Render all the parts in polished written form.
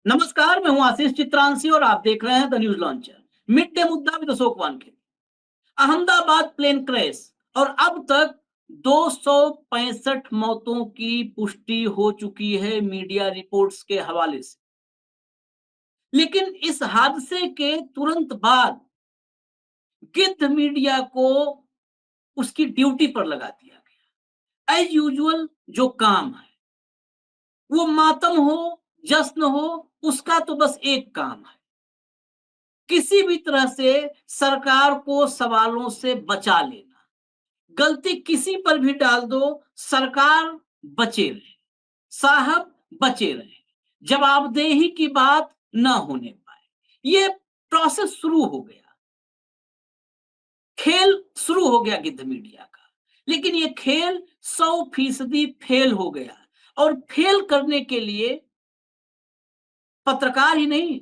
नमस्कार, मैं हूं आशीष चित्रांशी और आप देख रहे हैं the news launcher. Mid day मुद्दा with Ashok Wankhede. Ahmedabad plane crash और अब तक 265 मौतों की पुष्टि हो चुकी है मीडिया रिपोर्ट्स के हवाले से। लेकिन इस हादसे के तुरंत बाद गिद्ध मीडिया को उसकी ड्यूटी पर लगा दिया गया। एज यूजुअल जो काम है, वो मातम हो, जश्न हो, उसका तो बस एक काम है, किसी भी तरह से सरकार को सवालों से बचा लेना। गलती किसी पर भी डाल दो, सरकार बचे रहे, साहब बचे रहे, जवाबदेही की बात न होने पाए। ये प्रोसेस शुरू हो गया, खेल शुरू हो गया गिद्ध मीडिया का। लेकिन ये खेल 100% फेल हो गया। और फेल करने के लिए पत्रकार ही नहीं,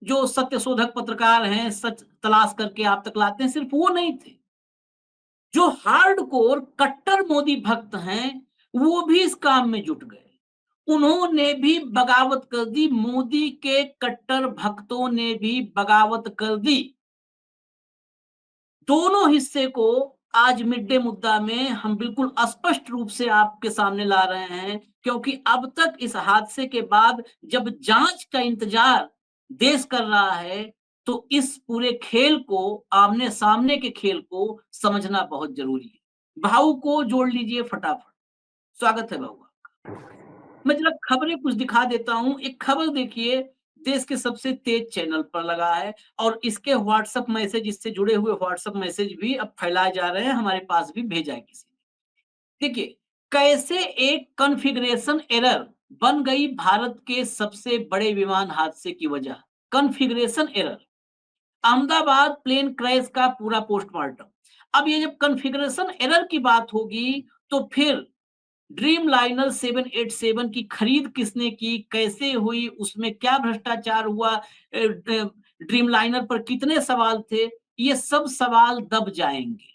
जो सत्यशोधक पत्रकार हैं, सच तलाश करके आप तक लाते हैं, सिर्फ वो नहीं थे। जो हार्डकोर कट्टर मोदी भक्त हैं, वो भी इस काम में जुट गए। उन्होंने भी बगावत कर दी, मोदी के कट्टर भक्तों ने भी बगावत कर दी। दोनों हिस्से को आज मिड डे मुद्दा में हम बिल्कुल स्पष्ट रूप से आपके सामने ला रहे हैं, क्योंकि अब तक इस हादसे के बाद जब जांच का इंतजार देश कर रहा है, तो इस पूरे खेल को, आमने सामने के खेल को समझना बहुत जरूरी है। भाऊ को जोड़ लीजिए फटाफट। स्वागत है भाऊ आपका। मैं जरा खबरें कुछ दिखा देता हूं। एक खबर देखिए, देश के सबसे तेज चैनल पर लगा है और इसके व्हाट्सएप मैसेज, इससे जुड़े हुए व्हाट्सएप मैसेज भी अब फैलाए जा रहे हैं, हमारे पास भी भेजा है किसी ने। देखिए, कैसे एक कॉन्फ़िगरेशन एरर बन गई भारत के सबसे बड़े विमान हादसे की वजह। Configuration error, Ahmedabad plane crash का पूरा पोस्टमार्टम। अब ये जब कॉन्फ़िगरेशन एरर की बात होगी, तो फिर ड्रीम लाइनर 787 की खरीद किसने की, कैसे हुई, उसमें क्या भ्रष्टाचार हुआ, ड्रीम लाइनर पर कितने सवाल थे, ये सब सवाल दब जाएंगे।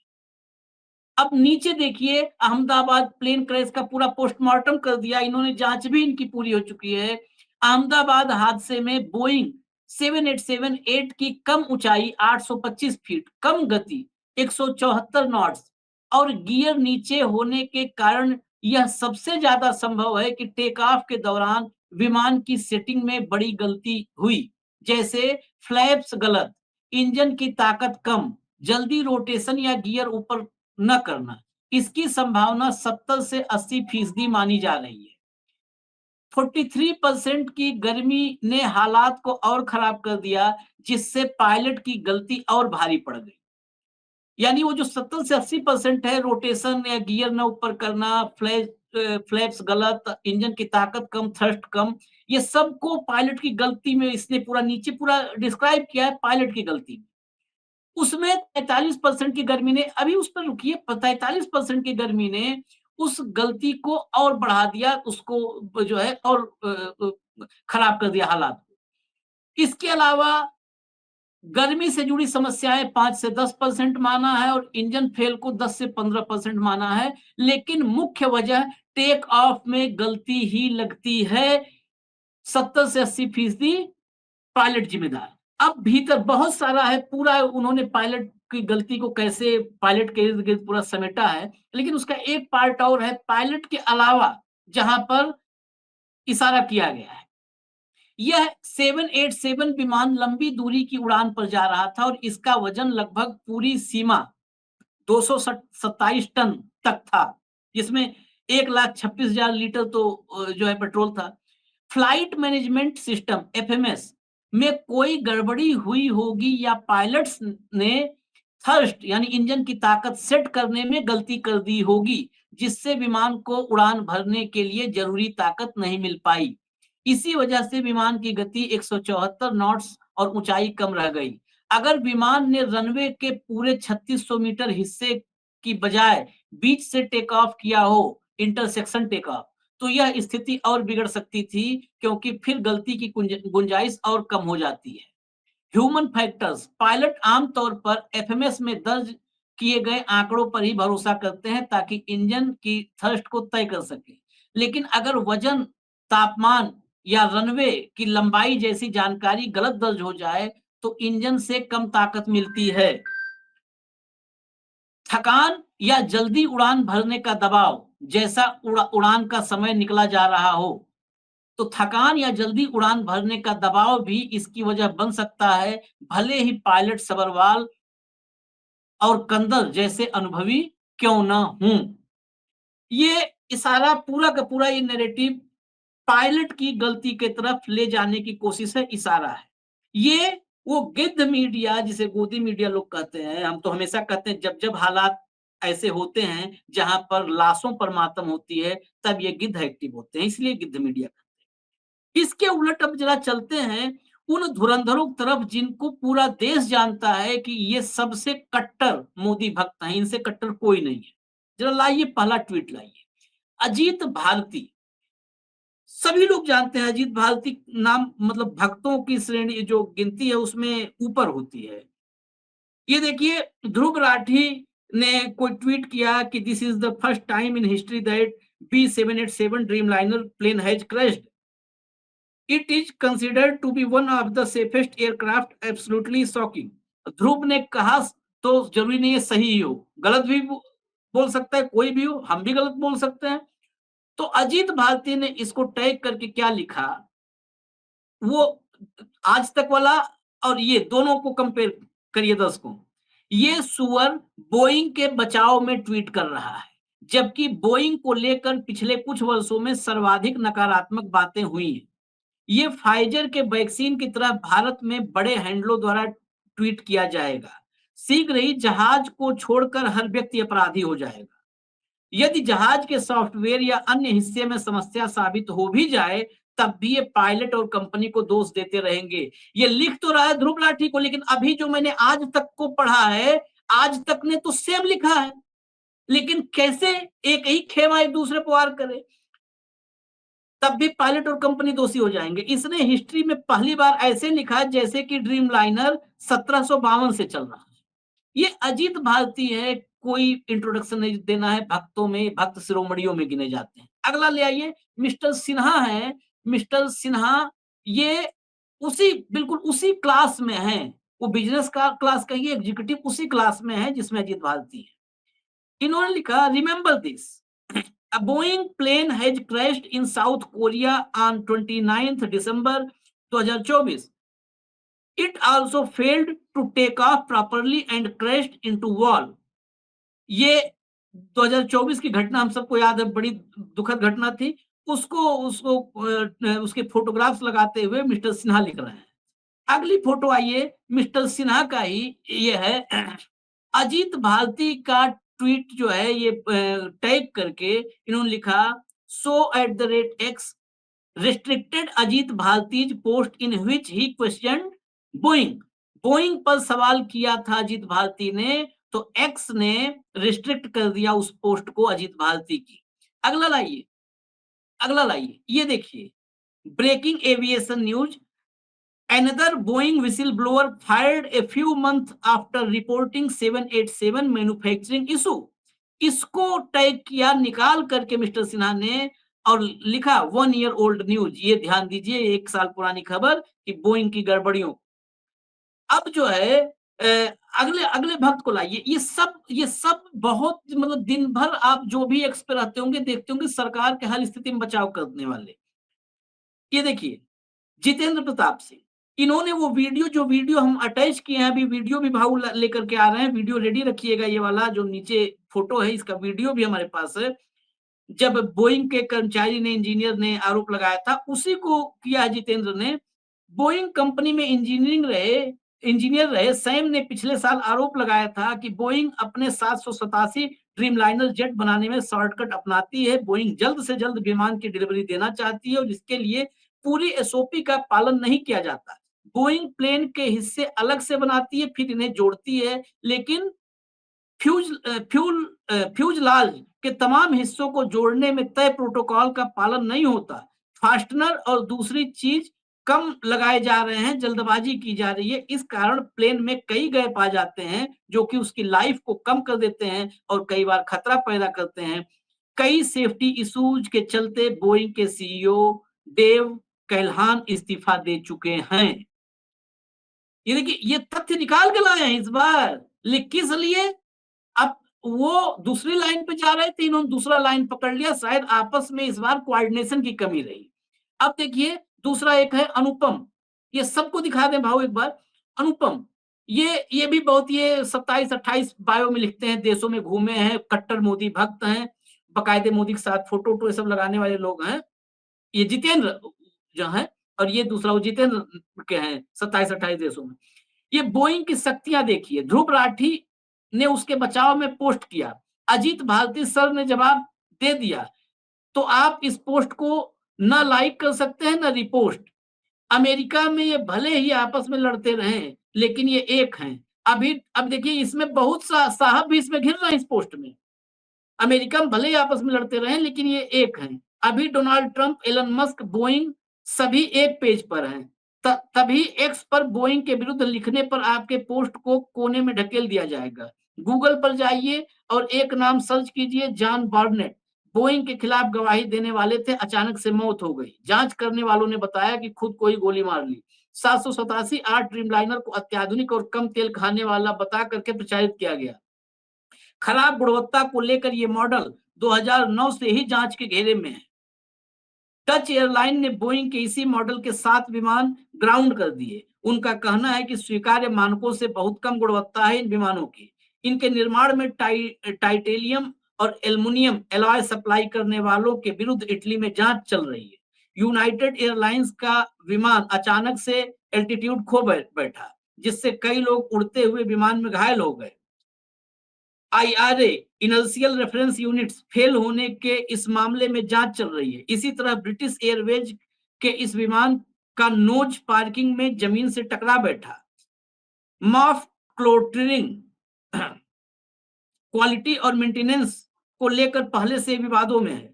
अब नीचे देखिए, अहमदाबाद प्लेन क्रैश का पूरा पोस्टमार्टम कर दिया इन्होंने, जांच भी इनकी पूरी हो चुकी है। अहमदाबाद हादसे में बोइंग 787-8 की कम ऊंचाई 825 फीट, कम गति 174 नॉट्स और गियर नीचे होने के कारण यह सबसे ज्यादा संभव है कि टेक ऑफ के दौरान विमान की सेटिंग में बड़ी गलती हुई, जैसे फ्लैप्स गलत, इंजन की ताकत कम, जल्दी रोटेशन या गियर ऊपर न करना। इसकी संभावना 70 से 80% मानी जा रही है। 43% की गर्मी ने हालात को और खराब कर दिया, जिससे पायलट की गलती और भारी पड़ गई। यानी वो जो 70 से 80% है, रोटेशन या गियर न ऊपर करना, फ्लैप्स गलत, इंजन की ताकत कम, थ्रस्ट कम, ये सबको पायलट की गलती में इसने पूरा नीचे पूरा डिस्क्राइब किया है, पायलट की गलती। उसमें 43% की गर्मी ने, अभी उस पर रुकिए, 43% की गर्मी ने उस गलती को और बढ़ा दिया, उसको जो है और खराब कर दिया हालात। इसके अलावा गर्मी से जुड़ी समस्याएं 5 से 10% माना है और इंजन फेल को 10 से 15% माना है। लेकिन मुख्य वजह टेक ऑफ में गलती ही लगती है। 70 से 80% पायलट जिम्मेदार। अब भीतर बहुत सारा है, पूरा उन्होंने पायलट की गलती को कैसे पायलट के इर्द गिर्द पूरा समेटा है। लेकिन उसका एक पार्ट और है, पायलट के अलावा, जहां पर इशारा किया गया है। यह 787 विमान लंबी दूरी की उड़ान पर जा रहा था और इसका वजन लगभग पूरी सीमा 227 टन तक था, जिसमें 1,26,000 लीटर तो जो है पेट्रोल था। फ्लाइट मैनेजमेंट सिस्टम एफएमएस में कोई गड़बड़ी हुई होगी या पायलट्स ने थर्स्ट यानी इंजन की ताकत सेट करने में गलती कर दी होगी, जिससे विमान को उड़ान भरने के लिए जरूरी ताकत नहीं मिल पाई। इसी वजह से विमान की गति 174 नॉट्स और ऊंचाई कम रह गई। अगर विमान ने रनवे के पूरे 3600 मीटर हिस्से की बजाय बीच से टेक ऑफ किया हो, इंटरसेक्शन टेक ऑफ, तो यह स्थिति और बिगड़ सकती थी, क्योंकि फिर गलती की गुंजाइश और कम हो जाती है। ह्यूमन फैक्टर्स, पायलट आमतौर पर एफएमएस में दर्ज किए गए आंकड़ों पर ही भरोसा करते हैं ताकि इंजन की थ्रस्ट को तय कर सके। लेकिन अगर वजन, तापमान या रनवे की लंबाई जैसी जानकारी गलत दर्ज हो जाए तो इंजन से कम ताकत मिलती है। थकान या जल्दी उड़ान भरने का दबाव, जैसा उड़ान का समय निकला जा रहा हो, तो थकान या जल्दी उड़ान भरने का दबाव भी इसकी वजह बन सकता है, भले ही पायलट सबरवाल और कंदर जैसे अनुभवी क्यों ना हों। ये इशारा पूरा का पूरा ये नैरेटिव पायलट की गलती की तरफ ले जाने की कोशिश है, इशारा है। ये वो गिद्ध मीडिया जिसे गोदी मीडिया लोग कहते हैं, हम तो हमेशा कहते हैं जब-जब हालात ऐसे होते हैं जहाँ पर लाशों पर मातम होती है, तब ये गिद्ध एक्टिव होते हैं, इसलिए गिद्ध मीडिया। इसके उलट अब जरा चलते हैं उन धुरंधरों की तरफ जिनको पूरा देश जानता है कि ये सबसे कट्टर मोदी भक्त हैं, इनसे कट्टर कोई नहीं है। जरा लाइए पहला ट्वीट लाइए। अजीत भारती, सभी लोग जानते हैं अजीत भारती नाम मतलब भक्तों की श्रेणी जो गिनती है उसमें ऊपर होती है। ये देखिए ध्रुव राठी ने कोई ट्वीट किया कि this is the first time in history that B787 Dreamliner plane has crashed. It is considered to be one of the safest aircraft, absolutely shocking. Dhruv ने कहा तो जरूरी नहीं है सही ही हो, गलत भी बोल सकता है, कोई भी हो, हम भी गलत बोल सकते हैं। तो अजीत भारती ने इसको टैग करके क्या लिखा, वो आज तक वाला और ये दोनों को कंपेयर करिए दर्शकों। ये सुअर बोइंग के बचाव में ट्वीट कर रहा है, जबकि बोइंग को लेकर पिछले कुछ वर्षों में सर्वाधिक नकारात्मक बातें हुई हैं। ये फाइजर के वैक्सीन की तरह भारत में बड़े हैंडलों द्वारा ट्वीट किया जाएगा। शीघ्र ही जहाज को छोड़कर हर व्यक्ति अपराधी हो जाएगा। यदि जहाज के सॉफ्टवेयर या अन्य हिस्से में समस्या साबित हो भी जाए, तब भी ये पायलट और कंपनी को दोष देते रहेंगे। ये लिख तो रहा है ध्रुव राठी को, लेकिन अभी जो मैंने आज तक को पढ़ा है, आज तक ने तो सेम लिखा है। लेकिन कैसे एक ही खेमा एक दूसरे को वार करे, तब भी पायलट और कंपनी दोषी हो जाएंगे। इसने हिस्ट्री में पहली बार ऐसे लिखा है जैसे कि ड्रीमलाइनर 1752 से चल रहा है। ये अजीत भारती है, कोई इंट्रोडक्शन नहीं देना है, भक्तों में भक्त शिरोमणियों में गिने जाते हैं। अगला ले आइए, मिस्टर सिन्हा है। मिस्टर सिन्हा ये उसी बिल्कुल उसी क्लास में है, वो बिजनेस का क्लास कहिए एग्जीक्यूटिव उसी क्लास में है जिसमें अजीत भारती है। इन्होंने लिखा remember this, a Boeing plane has crashed in South Korea on 29th December 2024. It also failed to take off properly and crashed into wall. ये 2024 की घटना हम सबको याद है, बड़ी दुखद घटना थी। उसको उसको उसके फोटोग्राफ्स लगाते हुए मिस्टर सिन्हा लिख रहे हैं। अगली फोटो आइए, मिस्टर सिन्हा का ही ये है। अजीत भारती का ट्वीट जो है ये टैग करके इन्होंने लिखा so @x restricted Ajit Bharti post in which he question Boeing. Boeing पर सवाल किया था अजीत भारती ने, तो एक्स ने रिस्ट्रिक्ट कर दिया उस पोस्ट को अजीत भारती की। अगला लाइए, अगला लाइए, ये देखिए breaking aviation news. Another Boeing whistleblower fired a few months after reporting 787 manufacturing issue. इसको टैग किया निकाल करके मिस्टर सिन्हा ने और लिखा 1 year old न्यूज। ये ध्यान दीजिए, 1 साल पुरानी खबर कि बोइंग की गड़बड़ियों। अब जो है अगले अगले भक्त को लाइए। ये सब बहुत मतलब दिन भर आप जो भी एक्स पे रहते होंगे देखते होंगे सरकार के हर स्थिति में बचाव करने वाले। ये देखिए जितेंद्र प्रताप सिंह, इन्होंने वो वीडियो हम अटैच किए हैं, अभी वीडियो भी भाऊ लेकर के आ रहे हैं, वीडियो रेडी रखिएगा। ये वाला जो नीचे फोटो है इसका वीडियो भी हमारे पास है। जब बोइंग के कर्मचारी ने इंजीनियर ने आरोप लगाया था, उसी को किया जितेंद्र ने। बोइंग कंपनी में इंजीनियर रहे सैम ने पिछले साल आरोप लगाया था कि बोइंग अपने 787 ड्रीमलाइनर जेट बनाने में शॉर्टकट अपनाती है। बोइंग जल्द से जल्द विमान की डिलीवरी देना चाहती है और जिसके लिए पूरी एसओपी का पालन नहीं किया जाता। बोइंग प्लेन के हिस्से अलग से बनाती है, फिर इन्हें जोड़ती है, लेकिन फ्यूजलाज के तमाम हिस्सों को जोड़ने में तय प्रोटोकॉल का पालन नहीं होता। फास्टनर और दूसरी चीज कम लगाए जा रहे हैं, जल्दबाजी की जा रही है। इस कारण प्लेन में कई गैप आ जाते हैं जो कि उसकी लाइफ को कम कर देते हैं और कई बार खतरा पैदा करते हैं। कई सेफ्टी इश्यूज के चलते बोइंग के सीईओ डेव कैलहान इस्तीफा दे चुके हैं। ये देखिए, ये तथ्य निकाल के लाए हैं इस बार। किस लिए? अब वो दूसरी लाइन पे जा रहे थे, इन्होंने दूसरा लाइन पकड़ लिया, शायद आपस में इस बार कोऑर्डिनेशन की कमी रही। अब देखिए, दूसरा एक है अनुपम, ये सबको दिखा दें भाऊ एक बार। अनुपम, ये भी बहुत, ये 27-28 बायो में लिखते हैं, देशों में घूमे हैं, कट्टर मोदी भक्त हैं, बाकायदे मोदी के साथ फोटो वोटो ये सब लगाने वाले लोग हैं। ये जितेंद्र जो है, और ये दूसरा वो जितेंद्र के हैं 27-28 देशों में। ये बोइंग की शक्तियां देखिए, ध्रुव राठी ने उसके बचाव में पोस्ट किया, अजीत भारती सर ने जवाब दे दिया, तो आप इस पोस्ट को न लाइक कर सकते हैं न रिपोस्ट। अमेरिका में ये भले ही आपस में लड़ते रहे, लेकिन ये एक हैं। अभी अब देखिए, इसमें बहुत साहब भी इसमें घिर रहे हैं इस पोस्ट में। अमेरिका में भले ही आपस में लड़ते रहे, लेकिन ये एक हैं। अभी Donald Trump, Elon Musk, Boeing सभी एक पेज पर हैं। तभी एक्स पर बोइंग के विरुद्ध लिखने पर आपके पोस्ट को कोने में ढकेल दिया जाएगा। गूगल पर जाइए और एक नाम सर्च कीजिए, जॉन बार्नेट, बोइंग के खिलाफ गवाही देने वाले थे, अचानक से मौत हो गई। जांच करने वालों ने बताया कि खुद को ही गोली मार ली। 787 आठ ड्रीमलाइनर को अत्याधुनिक और कम तेल खाने वाला बता करके प्रचारित किया गया। खराब गुणवत्ता को लेकर ये मॉडल 2009 से ही जांच के घेरे में है। डच एयरलाइन ने बोइंग के इसी मॉडल के 7 विमान ग्राउंड कर दिए। उनका कहना है कि स्वीकार्य मानकों से बहुत कम गुणवत्ता है इन विमानों की। इनके निर्माण में टाइटेनियम और एल्युमिनियम एलॉय सप्लाई करने वालों के विरुद्ध इटली में जांच चल रही है। यूनाइटेड एयरलाइंस का विमान अचानक से एल्टीट्यूड खो बैठा, जिससे कई लोग उड़ते हुए विमान में घायल हो गए। IRA inertial reference units fail होने के इस मामले में जांच चल रही है। इसी तरह ब्रिटिश एयरवेज के इस विमान का नोज पार्किंग में जमीन से टकरा बैठा। मॉफ क्लोटरिंग क्वालिटी और मेंटेनेंस को लेकर पहले से विवादों में है।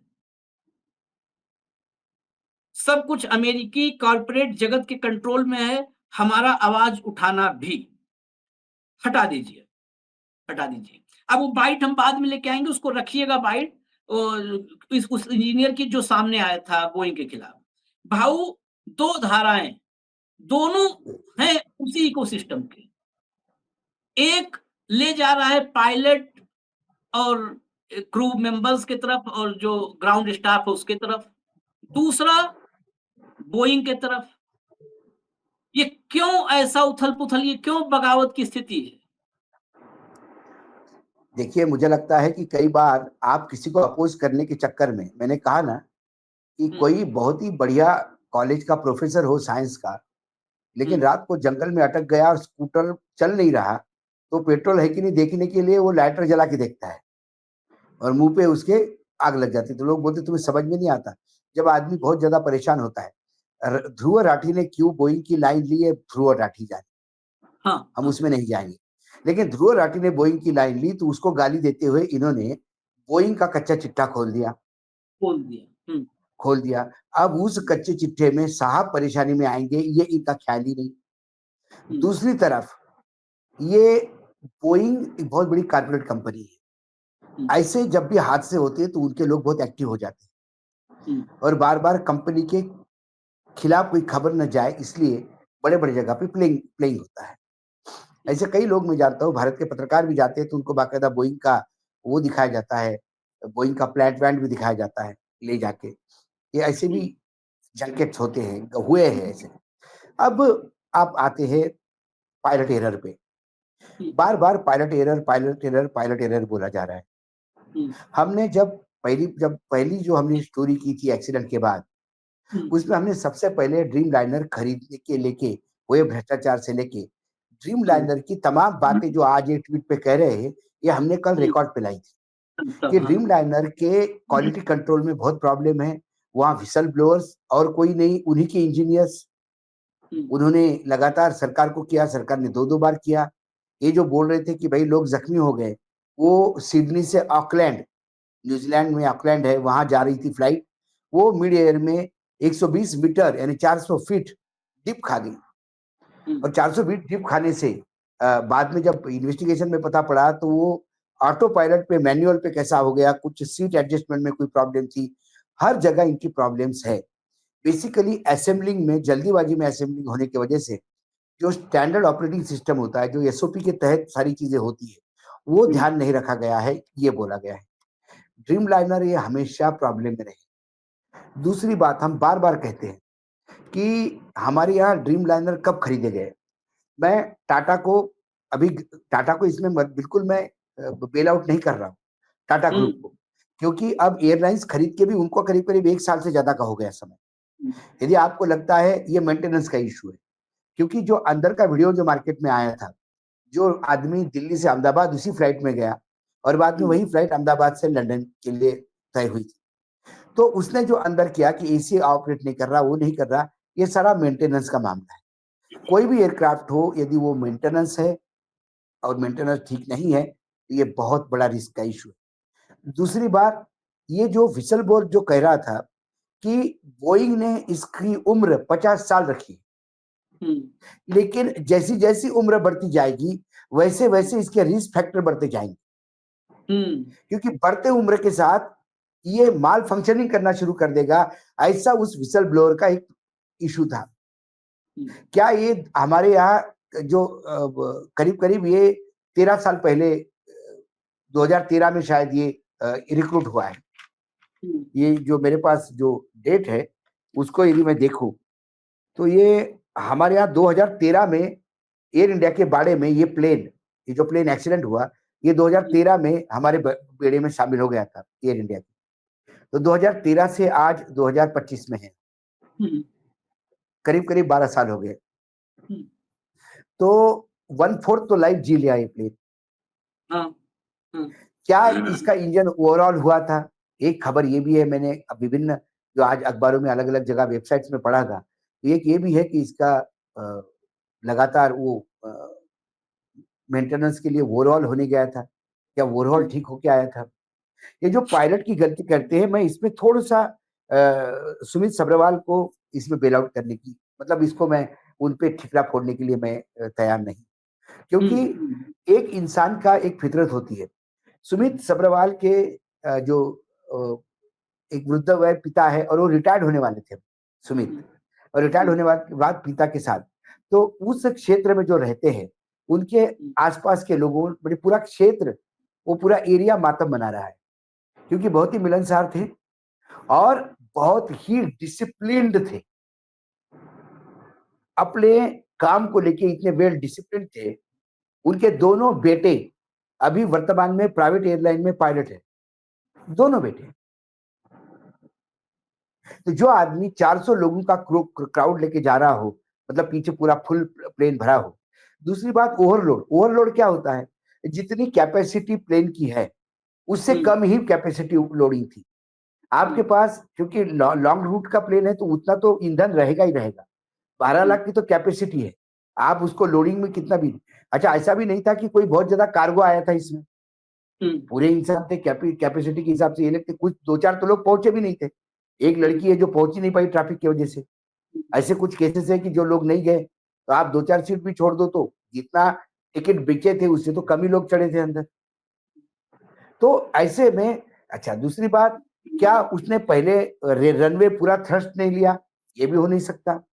सब कुछ अमेरिकी कॉर्पोरेट जगत के कंट्रोल में है, हमारा आवाज उठाना भी। हटा दीजिए, हटा दीजिए। अब वो बाइट हम बाद में लेके आएंगे, उसको रखिएगा बाइट। उस इंजीनियर की जो सामने आया था बोइंग के खिलाफ। भाऊ, 2 धाराएं, दोनों हैं उसी इकोसिस्टम के। एक ले जा रहा है पायलट और क्रू मेंबर्स की तरफ, और जो ग्राउंड स्टाफ है उसके तरफ, दूसरा बोइंग के तरफ। ये क्यों ऐसा उथल पुथल, ये क्यों बगावत की स्थिति है? देखिए, मुझे लगता है कि कई बार आप किसी को अपोज करने के चक्कर में, मैंने कहा ना कि कोई बहुत ही बढ़िया कॉलेज का प्रोफेसर हो साइंस का, लेकिन रात को जंगल में अटक गया और स्कूटर चल नहीं रहा, तो पेट्रोल है कि नहीं देखने के लिए वो लाइटर जला के देखता है और मुंह पे उसके आग लग जाती है। तो लोग बोलते तुम्हें समझ में नहीं आता। जब आदमी बहुत ज्यादा परेशान होता है, ध्रुव राठी ने क्यों बोइंग की लाइन ली है, ध्रुव राठी जाने, हम उसमें नहीं जाएंगे। लेकिन ध्रुव राठी ने बोइंग की लाइन ली तो उसको गाली देते हुए इन्होंने बोइंग का कच्चा चिट्ठा खोल दिया। अब उस कच्चे चिट्ठे में साहब परेशानी में आएंगे, ये इनका ख्याल ही नहीं। दूसरी तरफ ये बोइंग एक बहुत बड़ी कॉर्पोरेट कंपनी है। ऐसे जब भी हादसे होते हैं तो उनके लोग बहुत एक्टिव हो जाते हैं और बार बार कंपनी के खिलाफ कोई खबर न जाए, इसलिए बड़े बड़े जगह पे प्लेइंग होता है। ऐसे कई लोग मैं जानता हूँ, भारत के पत्रकार भी जाते हैं तो उनको बाकायदा बोइंग का वो दिखाया जाता है, बोइंग का प्लांट व्लांट भी दिखाया जाता है ले जाके। ये ऐसे भी जंकेट्स होते हैं, हुए हैं ऐसे। अब आप आते हैं पायलट एरर पे। बार बार पायलट एरर बोला जा रहा है। हमने जब पहली जो हमने स्टोरी की थी एक्सीडेंट के बाद, उसमें हमने सबसे पहले ड्रीम लाइनर खरीदने के लेके हुए भ्रष्टाचार से लेके ड्रीम लाइनर की तमाम बातें जो आज एक ट्वीट पे कह रहे हैं, ये हमने कल रिकॉर्ड पे लाई थी कि ड्रीम लाइनर के क्वालिटी कंट्रोल में बहुत प्रॉब्लम है। वहां विसल ब्लोअर्स और कोई नहीं, उन्हीं के इंजीनियर्स, उन्होंने लगातार सरकार को किया, सरकार ने 2-2 बार किया। ये जो बोल रहे थे कि भाई लोग जख्मी हो गए, वो सिडनी से ऑकलैंड, न्यूजीलैंड में ऑकलैंड है, वहां जा रही थी फ्लाइट, वो मिड एयर में 120 मीटर यानी 400 फीट डिप खा गई। और 400 फीट डिप खाने से बाद में जब इन्वेस्टिगेशन में पता पड़ा तो वो ऑटो पायलट पे, मैनुअल पे कैसा हो गया, कुछ सीट एडजस्टमेंट में कोई प्रॉब्लम थी। हर जगह इनकी प्रॉब्लम्स है। बेसिकली असेंबलिंग में, जल्दीबाजी में असेंबलिंग होने की वजह से जो स्टैंडर्ड ऑपरेटिंग सिस्टम होता है, जो एसओपी के तहत सारी चीजें होती है, वो ध्यान नहीं रखा गया है, ये बोला गया है। ड्रीम लाइनर ये हमेशा प्रॉब्लम में रहे। दूसरी बात, हम बार बार कहते हैं कि हमारे यहाँ ड्रीम लाइनर कब खरीदे गए। मैं टाटा को अभी टाटा को इसमें बिल्कुल मैं बेल आउट नहीं कर रहा हूँ टाटा ग्रुप को, क्योंकि अब एयरलाइंस खरीद के भी उनको करीब करीब 1 साल से ज्यादा का हो गया समय। यदि आपको लगता है ये मेंटेनेंस का इशू है, क्योंकि जो अंदर का वीडियो जो मार्केट में आया था, जो आदमी दिल्ली से अहमदाबाद उसी फ्लाइट में गया और बाद में वही फ्लाइट अहमदाबाद से लंदन के लिए तय हुई थी, तो उसने जो अंदर किया कि एसी ऑपरेट नहीं कर रहा, वो नहीं कर रहा, ये सारा मेंटेनेंस का मामला है। कोई भी एयरक्राफ्ट हो, यदि वो मेंटेनेंस है और मेंटेनेंस ठीक नहीं है, तो ये बहुत बड़ा रिस्क का इशू है। दूसरी बात, ये जो विसल बोर्ड जो कह रहा था कि बोइंग ने इसकी उम्र 50 साल रखी, लेकिन जैसी जैसी उम्र बढ़ती जाएगी वैसे वैसे इसके रिस्क फैक्टर बढ़ते जाएंगे, क्योंकि बढ़ते उम्र के साथ ये माल फंक्शनिंग करना शुरू कर देगा। ऐसा उस विसल ब्लोअर का एक इशू था। क्या ये हमारे यहाँ जो करीब करीब ये 13 साल पहले 2013 में शायद ये रिक्रूट हुआ है। ये जो मेरे पास जो डेट है उसको यदि मैं देखूं तो ये हमारे यहाँ 2013 में एयर इंडिया के बाड़े में ये जो प्लेन एक्सीडेंट हुआ, ये 2013 में हमारे बेड़े में शामिल हो गया था एयर इंडिया के। तो 2013 से आज 2025 में है, करीब करीब 12 साल हो गए। तो 1/4 तो लाइफ जी लिया ये प्लेन। क्या इसका इंजन ओवरऑल हुआ था? एक खबर ये भी है, मैंने विभिन्न जो आज अखबारों में अलग अलग जगह वेबसाइट्स में पढ़ा था, एक ये भी है कि इसका लगातार वो मेंटेनेंस के लिए ओवरऑल होने गया था, क्या ओवरऑल ठीक होके आया था? ये जो पायलट की गलती करते हैं, मैं इसमें थोड़ा सा सुमित सब्रवाल को इसमें बेल आउट करने की, मतलब इसको मैं उन पे ठिकरा फोड़ने के लिए मैं तैयार नहीं, क्योंकि एक इंसान का एक फितरत होती है। सुमित सब्रवाल के जो एक वृद्ध वय पिता है और वो रिटायर्ड होने वाले थे सुमित, और रिटायर्ड होने के बाद पिता के साथ, तो उस क्षेत्र में जो रहते हैं उनके आसपास के लोगों, बड़े पूरा क्षेत्र, वो पूरा एरिया मातम मना रहा है, क्योंकि बहुत ही मिलनसार थे और बहुत ही डिसिप्लिन्ड थे, अपने काम को लेके इतने वेल डिसिप्लिन थे। उनके दोनों बेटे अभी वर्तमान में प्राइवेट एयरलाइन में पायलट है, दोनों बेटे। तो जो आदमी 400 लोगों का क्राउड लेके जा रहा हो, मतलब पीछे पूरा फुल प्लेन भरा हो। दूसरी बात, ओवरलोड क्या होता है? जितनी कैपेसिटी प्लेन की है उससे कम ही कैपेसिटी लोडिंग थी आपके पास, क्योंकि लॉन्ग रूट का प्लेन है तो उतना तो ईंधन रहेगा ही रहेगा। 12 लाख की तो कैपेसिटी है, आप उसको लोडिंग में कितना भी। अच्छा, ऐसा भी नहीं था कि कोई बहुत ज्यादा कार्गो आया था इसमें, पूरे इंसान थे कैपेसिटी के हिसाब से ये लगते, कुछ 2-4 तो लोग पहुंचे भी नहीं थे। एक लड़की है जो पहुंच ही नहीं पाई ट्रैफिक की वजह से। ऐसे कुछ केसेस है कि जो लोग नहीं गए, तो आप 2-4 सीट भी छोड़ दो तो जितना टिकट बेचे थे उससे तो कम ही लोग चढ़े थे अंदर। तो ऐसे में, अच्छा दूसरी बात, क्या उसने पहले रनवे पूरा थ्रस्ट नहीं लिया? ये भी हो नहीं सकता।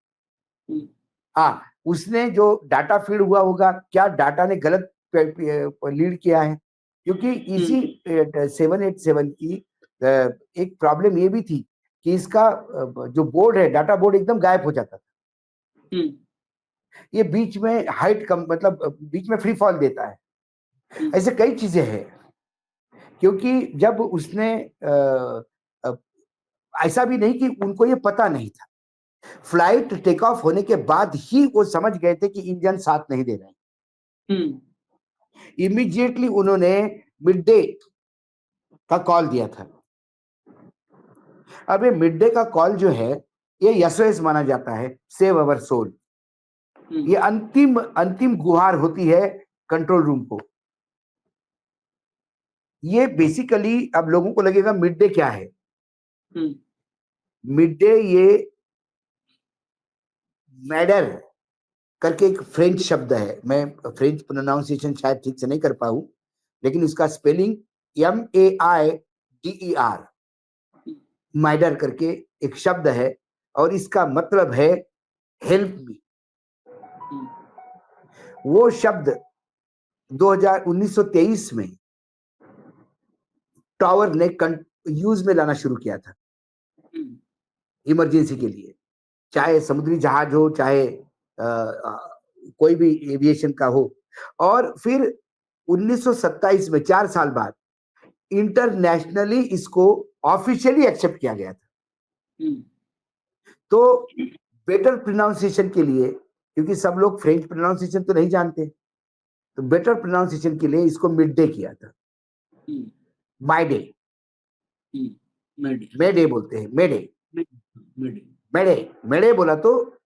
हाँ, उसने जो डाटा फीड हुआ होगा, क्या डाटा ने गलत लीड किया है? क्योंकि इसी 787 की एक प्रॉब्लम ये भी थी कि इसका जो बोर्ड है, डाटा बोर्ड एकदम गायब हो जाता था। ये बीच में हाइट कम, मतलब बीच में फ्री फॉल देता है। ऐसे कई चीजें हैं, क्योंकि जब उसने ऐसा भी नहीं कि उनको ये पता नहीं था, फ्लाइट टेक ऑफ होने के बाद ही वो समझ गए थे कि इंजन साथ नहीं दे रहे हैं। इमीडिएटली उन्होंने मिड डे का कॉल दिया था। अब ये मिड डे का कॉल जो है, ये एसओएस माना जाता है, सेव अवर सोल। ये अंतिम अंतिम गुहार होती है कंट्रोल रूम को। ये बेसिकली, अब लोगों को लगेगा मिड डे क्या है? मिड डे ये मैडर करके एक फ्रेंच शब्द है, मैं फ्रेंच प्रोनाउंसिएशन शायद ठीक से नहीं कर पाऊं, लेकिन इसका स्पेलिंग MAIDER, माइडर करके एक शब्द है, और इसका मतलब है हेल्प मी। हम्म, वो शब्द 1923 में टावर ने यूज में लाना शुरू किया था हम्म, इमरजेंसी के लिए, चाहे समुद्री जहाज हो, चाहे कोई भी एविएशन का हो। और फिर 1927 में 4 साल बाद इंटरनेशनली इसको ऑफिशियली एक्सेप्ट किया गया था। हम्म, तो बेटर प्रोनाउंसिएशन के लिए, क्योंकि सब लोग फ्रेंच प्रोनाउंसिएशन तो नहीं जानते, तो बेटर प्रोनाउंसिएशन के लिए इसको मिड डे किया था। हम्म, माय डे, मेडे, हाँ, मे डे बोलते हैं, मे डे। मेडे, मेडे, मेडे बोला तो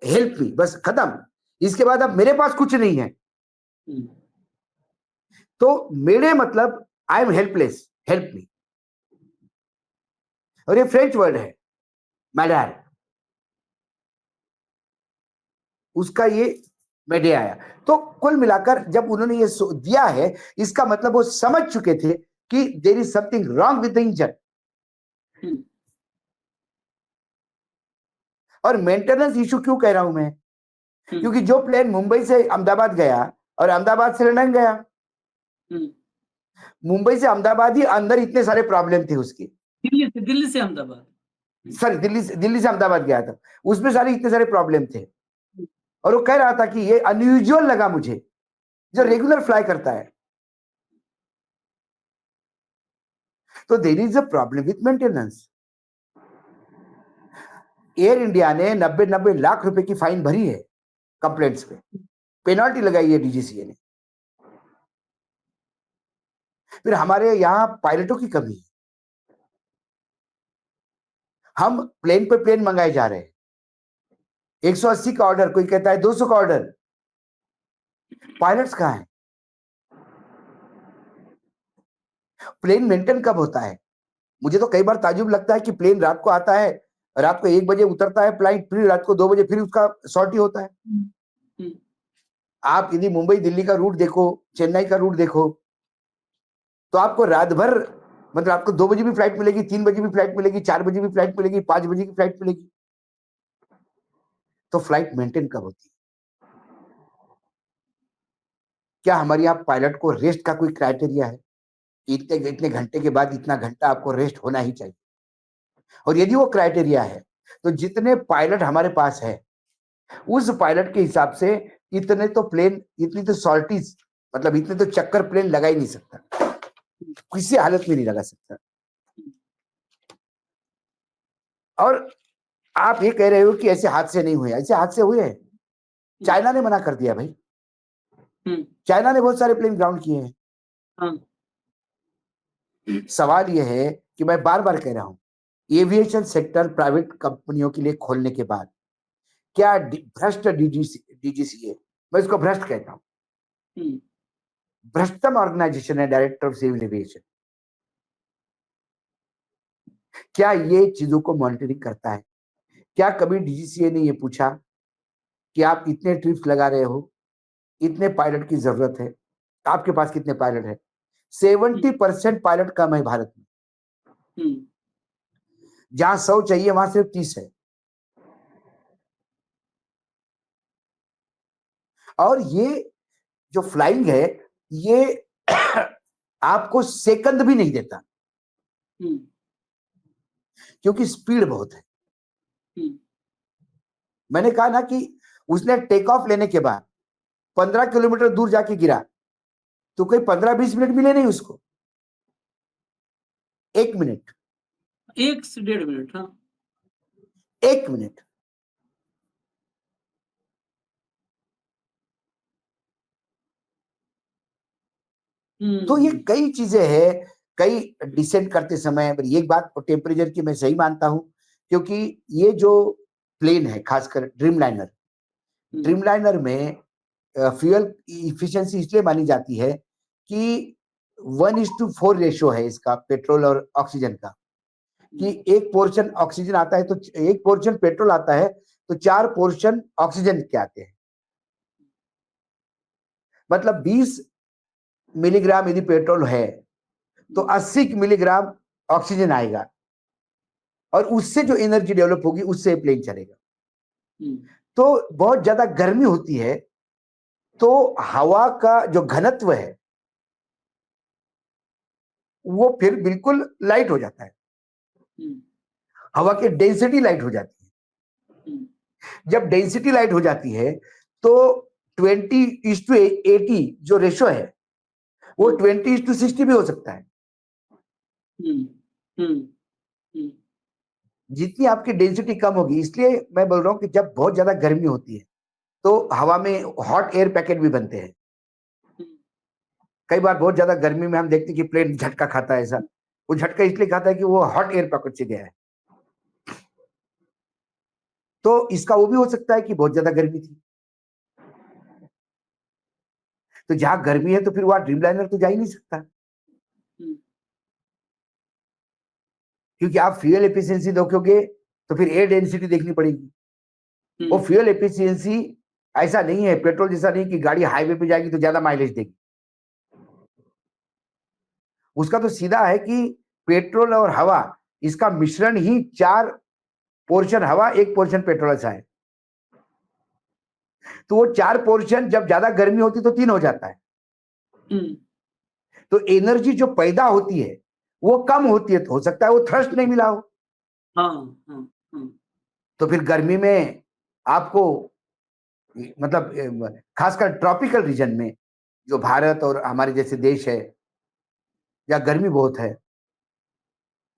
हेल्प मी, बस खत्म। इसके बाद अब मेरे पास कुछ नहीं है, हम्म, तो मेडे मतलब I am helpless, help me. और ये फ्रेंच वर्ड है मैडर, उसका ये मेडे आया। तो कुल मिलाकर जब उन्होंने ये दिया है, इसका मतलब वो समझ चुके थे कि there is something wrong with the engine. Hmm, और मेंटेनेंस इशू क्यों कह रहा हूं मैं, क्योंकि जो प्लेन मुंबई से अहमदाबाद गया और अहमदाबाद से लंदन गया, हम्म, मुंबई से अहमदाबाद ही अंदर इतने सारे प्रॉब्लम थे उसके। दिल्ली से अहमदाबाद। सॉरी, दिल्ली से अहमदाबाद गया था, उसमें सारे इतने सारे प्रॉब्लम थे। और वो कह रहा था कि ये अनयूजुअल लगा मुझे, जो रेगुलर फ्लाई करता है। तो there is a problem with maintenance. Air India ने 90 लाख रुपए की फाइन भरी है कंप्लेंट्स पे, पेनल्टी लगाई है डीजीसीए ने। फिर हमारे यहाँ पायलटों की कमी है, हम प्लेन पे प्लेन मंगाए जा रहे हैं, 180 का ऑर्डर, कोई कहता है 200 का ऑर्डर, पायलट्स कहाँ हैं? प्लेन मेंटेन कब होता है? मुझे तो कई बार ताजुब लगता है कि प्लेन रात को आता है, रात को 1 बजे उतरता है फ्लाइट, फिर रात को 2 बजे फिर उसका सॉर्टी होता है। हम्म, आप यदि मुंबई दिल्ली का रूट देखो, चेन्नई का रूट देखो, तो आपको रात भर, मतलब आपको 2 बजे भी फ्लाइट मिलेगी, 3 बजे भी फ्लाइट मिलेगी, 4 बजे भी फ्लाइट मिलेगी, 5 बजे की फ्लाइट मिलेगी। तो फ्लाइट मेंटेन कब होती है? क्या हमारे यहाँ पायलट को रेस्ट का कोई क्राइटेरिया है? इतने इतने घंटे के बाद इतना घंटा आपको रेस्ट होना ही चाहिए। और यदि वो क्राइटेरिया है, तो जितने पायलट हमारे पास है, उस पायलट के हिसाब से इतने तो प्लेन, इतनी तो सॉल्टीज, मतलब इतने तो चक्कर प्लेन लगा ही नहीं सकता, किसी हालत में नहीं लगा सकता। और आप ये कह रहे हो कि ऐसे हादसे नहीं हुए, ऐसे हादसे हुए हैं। चाइना ने मना कर दिया भाई, चाइना ने बहुत सारे प्लेन ग्राउंड किए हैं। हाँ, सवाल यह है कि मैं बार बार कह रहा हूं, एविएशन सेक्टर प्राइवेट कंपनियों के लिए खोलने के बाद क्या भ्रष्ट डीजीसीए, मैं इसको भ्रष्ट कहता हूं, भ्रष्टतम ऑर्गेनाइजेशन है डायरेक्टर ऑफ सिविल एविएशन, क्या ये चीजों को मॉनिटरिंग करता है? क्या कभी डीजीसीए ने ये पूछा कि आप इतने ट्रिप्स लगा रहे हो, इतने पायलट की जरूरत है, आपके पास कितने पायलट है? 70% पायलट कम है भारत में, जहां 100 चाहिए वहां सिर्फ 30 है। और ये जो फ्लाइंग है, ये आपको सेकंड भी नहीं देता, क्योंकि स्पीड बहुत है। मैंने कहा ना कि उसने टेक ऑफ लेने के बाद 15 किलोमीटर दूर जाके गिरा, तो कोई 15-20 मिनट मिले नहीं उसको, 1 मिनट, 1 से 1.5 मिनट, हाँ। 1 मिनट। तो ये कई चीजें हैं, कई डिसेंड करते समय। एक बात टेम्परेचर की मैं सही मानता हूं, क्योंकि ये जो प्लेन है, खासकर ड्रीमलाइनर में फ्यूल इफिशिएंसी इसलिए मानी जाती है कि 1:4 रेशियो है इसका, पेट्रोल और ऑक्सीजन का, कि एक पोर्शन ऑक्सीजन आता है तो एक पोर्शन पेट्रोल आता है, तो 4 पोर्शन ऑक्सीजन के आते हैं। मतलब 20 मिलीग्राम यदि पेट्रोल है, तो 80 मिलीग्राम ऑक्सीजन आएगा। और उससे जो एनर्जी डेवलप होगी उससे प्लेन चलेगा। हम्म, तो बहुत ज्यादा गर्मी होती है तो हवा का जो घनत्व है वो फिर बिल्कुल लाइट हो जाता है, हम्म, हवा की डेंसिटी लाइट हो जाती हम्म, है। जब डेंसिटी लाइट हो जाती है तो 20:80 जो रेशो है वो 20:60 भी हो सकता है। हम्म, हम्म, हम्म, जितनी आपकी डेंसिटी कम होगी, इसलिए मैं बोल रहा हूं कि जब बहुत ज्यादा गर्मी होती है तो हवा में हॉट एयर पैकेट भी बनते हैं। हम्म, कई बार बहुत ज्यादा गर्मी में हम देखते हैं कि प्लेन झटका खाता है। ऐसा वो झटका इसलिए खाता है कि वो हॉट एयर पैकेट से गया है। तो इसका वो भी हो सकता है कि बहुत ज्यादा गर्मी थी, तो जहां गर्मी है तो फिर वहां ड्रीमलाइनर तो जा ही नहीं सकता, हम्म, क्योंकि आप फ्यूल एफिशिएंसी देखोगे तो फिर एयर डेंसिटी देखनी पड़ेगी। वो हम्म, फ्यूल एफिशिएंसी ऐसा नहीं है, पेट्रोल जैसा नहीं कि गाड़ी हाईवे पे जाएगी तो ज्यादा माइलेज देगी। उसका तो सीधा है कि पेट्रोल और हवा इसका मिश्रण ही 4 पोर्शन हवा 1 पोर्शन पेट्रोल ऐसा है। तो वो 4 पोर्शन जब ज्यादा गर्मी होती तो 3 हो जाता है। हम्म, तो एनर्जी जो पैदा होती है वो कम होती है, तो हो सकता है वो थ्रस्ट नहीं मिला हो। हाँ, हाँ, हाँ, तो फिर गर्मी में आपको मतलब खासकर ट्रॉपिकल रीजन में जो भारत और हमारे जैसे देश है या गर्मी बहुत है,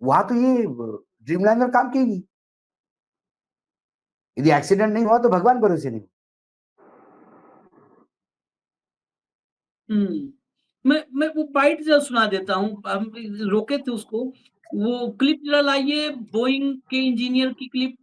वहां तो ये ड्रीमलाइनर काम की नहीं। यदि एक्सीडेंट नहीं हुआ तो भगवान भरोसे नहीं। मैं वो बाइट जरा सुना देता हूँ, हम रोके थे उसको। वो क्लिप जरा लाइए, बोइंग के इंजीनियर की क्लिप,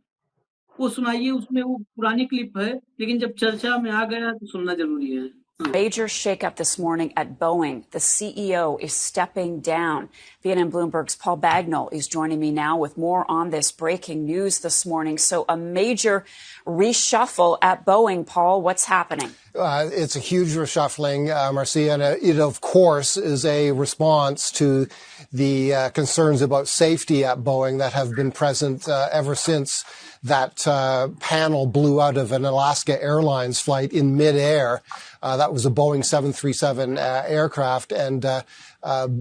वो सुनाइए। उसमें वो पुरानी क्लिप है, लेकिन जब चर्चा में आ गया तो सुनना जरूरी है। हाँ। Major shakeup this morning at Boeing. The CEO is stepping down. CNN Bloomberg's Paul Bagnall is joining me now with more on this breaking news this morning. So a major reshuffle at Boeing. Paul, what's happening? It's a huge reshuffling, Marcia, and it, of course, is a response to the concerns about safety at Boeing that have been present ever since that panel blew out of an Alaska Airlines flight in midair. That was a Boeing 737 aircraft, and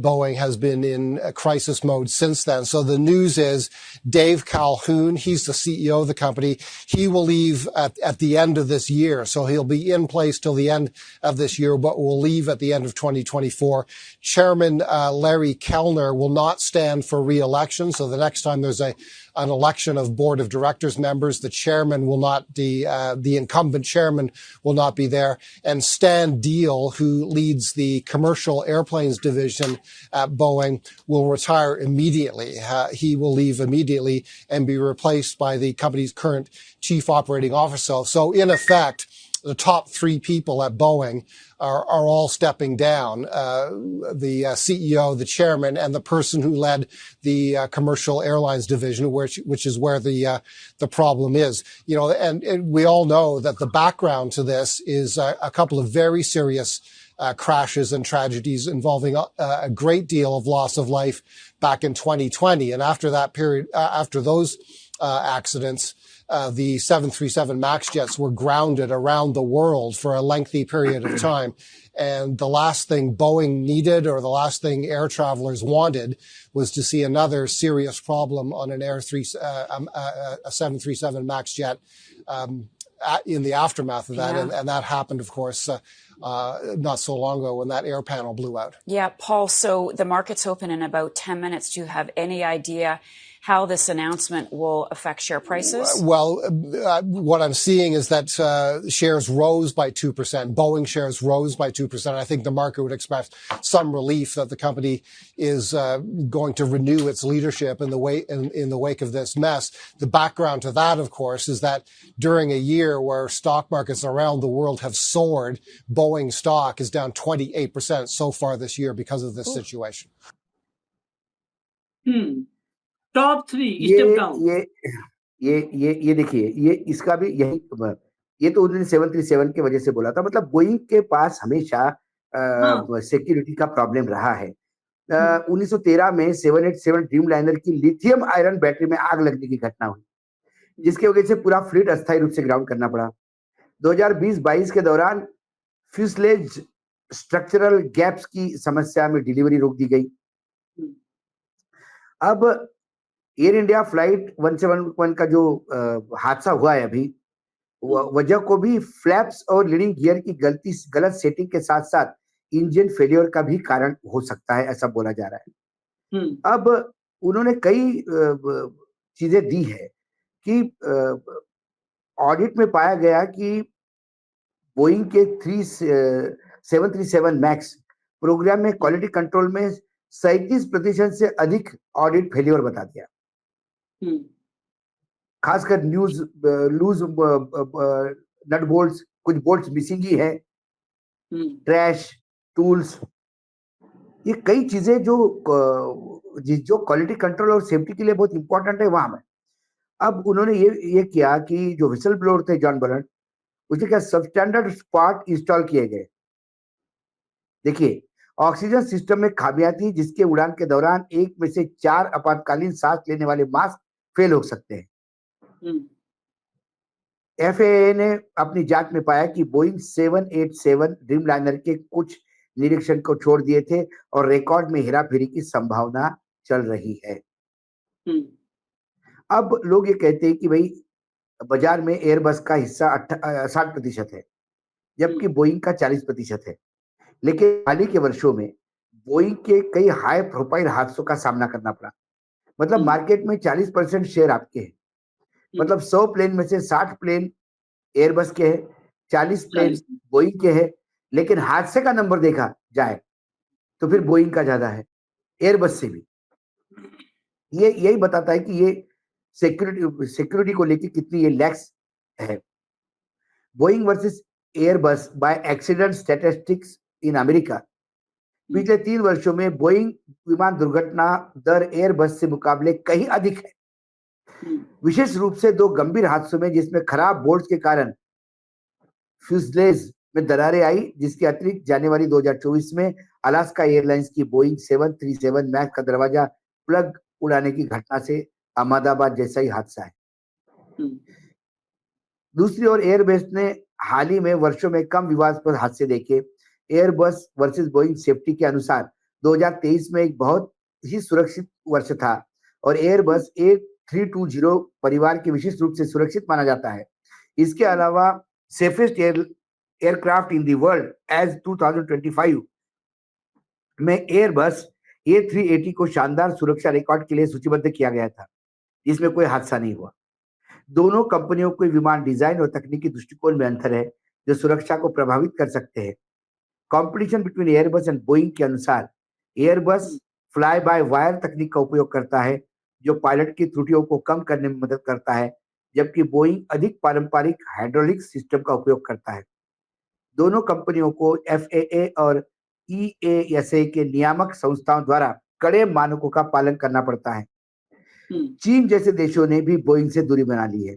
Boeing has been in a crisis mode since then. So the news is Dave Calhoun, he's the CEO of the company. He will leave at the end of this year. So he'll be in place till the end of this year, but will leave at the end of 2024. Chairman Larry Kellner will not stand for re-election. So the next time there's an election of board of directors members, the chairman will not, the incumbent chairman will not be there. And Stan Deal, who leads the commercial airplanes division at Boeing, will retire immediately. He will leave immediately and be replaced by the company's current chief operating officer. So in effect, the top 3 people at Boeing are all stepping down. The CEO, the chairman, and the person who led the commercial airlines division, which is where the problem is. You know, and we all know that the background to this is a couple of very serious crashes and tragedies involving a great deal of loss of life back in 2020. And after that period, after those accidents, the 737 MAX jets were grounded around the world for a lengthy period of time. And the last thing Boeing needed, or the last thing air travelers wanted, was to see another serious problem on an a 737 MAX jet in the aftermath of that. Yeah. And that happened, of course, not so long ago when that air panel blew out. Yeah, Paul, so the market's open in about 10 minutes. Do you have any idea how this announcement will affect share prices? Well, what I'm seeing is that shares rose by 2%. Boeing shares rose by 2%. I think the market would expect some relief that the company is going to renew its leadership in the wake of this mess. The background to that, of course, is that during a year where stock markets around the world have soared, Boeing stock is down 28% so far this year because of this situation. Top 3 step down. ये देखिए, ये इसका भी यही, ये तो उन्होंने 737 की वजह से बोला था। मतलब बोइंग के पास हमेशा हाँ। सिक्योरिटी का प्रॉब्लम रहा है। 1913 में 787 ड्रीम लाइनर की लिथियम आयरन बैटरी में आग लगने की घटना हुई, जिसकी वजह से पूरा फ्लीट अस्थायी रूप से ग्राउंड करना पड़ा। 2020-22 के दौरान फ्यूसलेज स्ट्रक्चरल गैप्स की समस्या में डिलीवरी रोक दी गई। अब एयर इंडिया फ्लाइट 171 का जो हादसा हुआ है अभी, वजह को भी फ्लैप्स और लीडिंग गियर की गलत सेटिंग के साथ साथ इंजन फेलियर का भी कारण हो सकता है, ऐसा बोला जा रहा है। अब उन्होंने कई चीजें दी है कि ऑडिट में पाया गया कि बोइंग के 737 मैक्स प्रोग्राम में क्वालिटी कंट्रोल में 37% से अधिक ऑडिट फेलियर बता दिया। खासकर लूज नट बोल्ट्स, कुछ बोल्ट्स मिसिंग ही है, ट्रैश टूल्स, ये कई चीजें जो क्वालिटी कंट्रोल और सेफ्टी के लिए बहुत इंपॉर्टेंट है वहां में। अब उन्होंने ये किया कि जो विसल ब्लोअर थे जॉन बर्नट, उसके क्या सबस्टैंडर्ड पार्ट इंस्टॉल किए गए। देखिए, ऑक्सीजन सिस्टम में खामियां थी, जिसके उड़ान के दौरान 1 में से 4 आपातकालीन सांस लेने वाले मास्क फेल हो सकते हैं। FAA ने अपनी जांच में पाया कि बोइंग 787 ड्रीम लाइनर के कुछ निरीक्षण को छोड़ दिए थे और रिकॉर्ड में हेराफेरी की संभावना चल रही है। अब लोग ये कहते हैं कि भाई बाजार में एयरबस का हिस्सा 60% है, जबकि बोइंग का 40% है। लेकिन हाल ही के वर्षों में बोइंग के कई हाई प्रोफाइल हादसों का सामना करना पड़ा। मतलब मार्केट में 40% शेयर आपके हैं। मतलब 100 प्लेन में से 60 प्लेन एयरबस के हैं, 40 प्लेन बोइंग के हैं। लेकिन हादसे का नंबर देखा जाए तो फिर बोइंग का ज्यादा है, एयरबस से भी। ये यही बताता है कि ये सिक्योरिटी को लेकर कितनी ये लैक्स है। Boeing versus Airbus by accident statistics in America, पिछले 3 वर्षों में बोइंग विमान दुर्घटना दर एयरबस से मुकाबले कहीं अधिक है, विशेष रूप से 2 गंभीर हादसों में, जिसमें खराब बोल्ट्स के कारण फ्यूजलेज में दरारें आई, जिसके अतिरिक्त जनवरी 2024 में अलास्का एयरलाइंस की बोइंग 737 मैक्स का दरवाजा प्लग उड़ाने की घटना से अहमदाबाद जैसा ही हादसा है। दूसरी ओर एयरबस ने हाल ही में वर्षों में कम विवादास्पद हादसे देखे। एयरबस वर्सेस बोइंग सेफ्टी के अनुसार 2023 में एक बहुत ही सुरक्षित वर्ष था और एयरबस A320 परिवार के विशेष रूप से सुरक्षित माना जाता है। इसके अलावा safest aircraft in the world as 2025 में एयरबस A380 को शानदार सुरक्षा रिकॉर्ड के लिए सूचीबद्ध किया गया था, जिसमें कोई हादसा नहीं हुआ। दोनों कंपनियों के विमान डिजाइन और तकनीकी दृष्टिकोण में अंतर है, जो सुरक्षा को प्रभावित कर सकते हैं। Competition between Airbus and Boeing के अनुसार एयरबस फ्लाई बाय वायर तकनीक का उपयोग करता है, जो पायलट की त्रुटियों को कम करने में मदद करता है, जबकि बोइंग अधिक पारंपरिक हाइड्रोलिक सिस्टम का उपयोग करता है। दोनों कंपनियों को FAA और EASA के नियामक संस्थाओं द्वारा कड़े मानकों का पालन करना पड़ता है। चीन जैसे देशों ने भी बोइंग से दूरी बना ली है।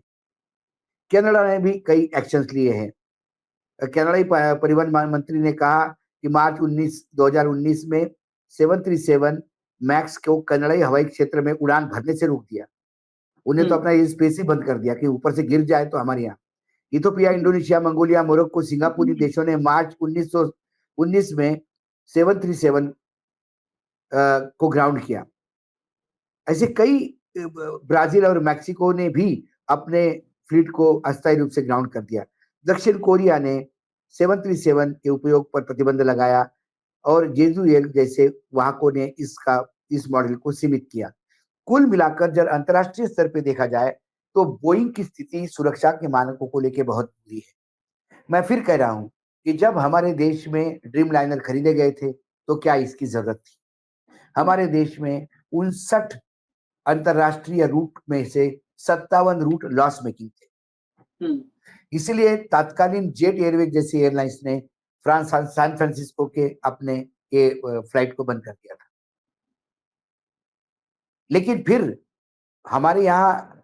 कनाडा ने भी कई एक्शंस लिए हैं। कनाडाई परिवहन मंत्री ने कहा कि मार्च 2019 में 737 मैक्स को कनाडाई हवाई क्षेत्र में उड़ान भरने से रोक दिया। उन्हें तो अपना स्पेस ही बंद कर दिया कि ऊपर से गिर जाए तो हमारे यहाँ। Ethiopia, Indonesia, Mongolia, Morocco, Singapore देशों ने मार्च 1919 में 737 को ग्राउंड किया। ऐसे कई ब्राजील और मैक्सिको ने भी अपने फ्लीट को अस्थायी रूप से ग्राउंड कर दिया। दक्षिण कोरिया ने 737 के उपयोग पर प्रतिबंध लगाया और जेजू एयर जैसे वाहकों ने इस मॉडल को सीमित किया। कुल मिलाकर जब अंतर्राष्ट्रीय स्तर पे देखा जाए तो बोइंग की स्थिति सुरक्षा के मानकों को लेकर बहुत बुरी है। मैं फिर कह रहा हूं कि जब हमारे देश में ड्रीम लाइनर खरीदे गए थे तो क्या इसकी जरूरत थी? हमारे देश में 59 अंतरराष्ट्रीय रूट में से 57 रूट लॉस मेकिंग थे। इसलिए तत्कालीन जेट एयरवेज जैसी एयरलाइंस ने सैन फ्रांसिस्को के अपने फ्लाइट को बंद कर दिया था। लेकिन फिर हमारे यहाँ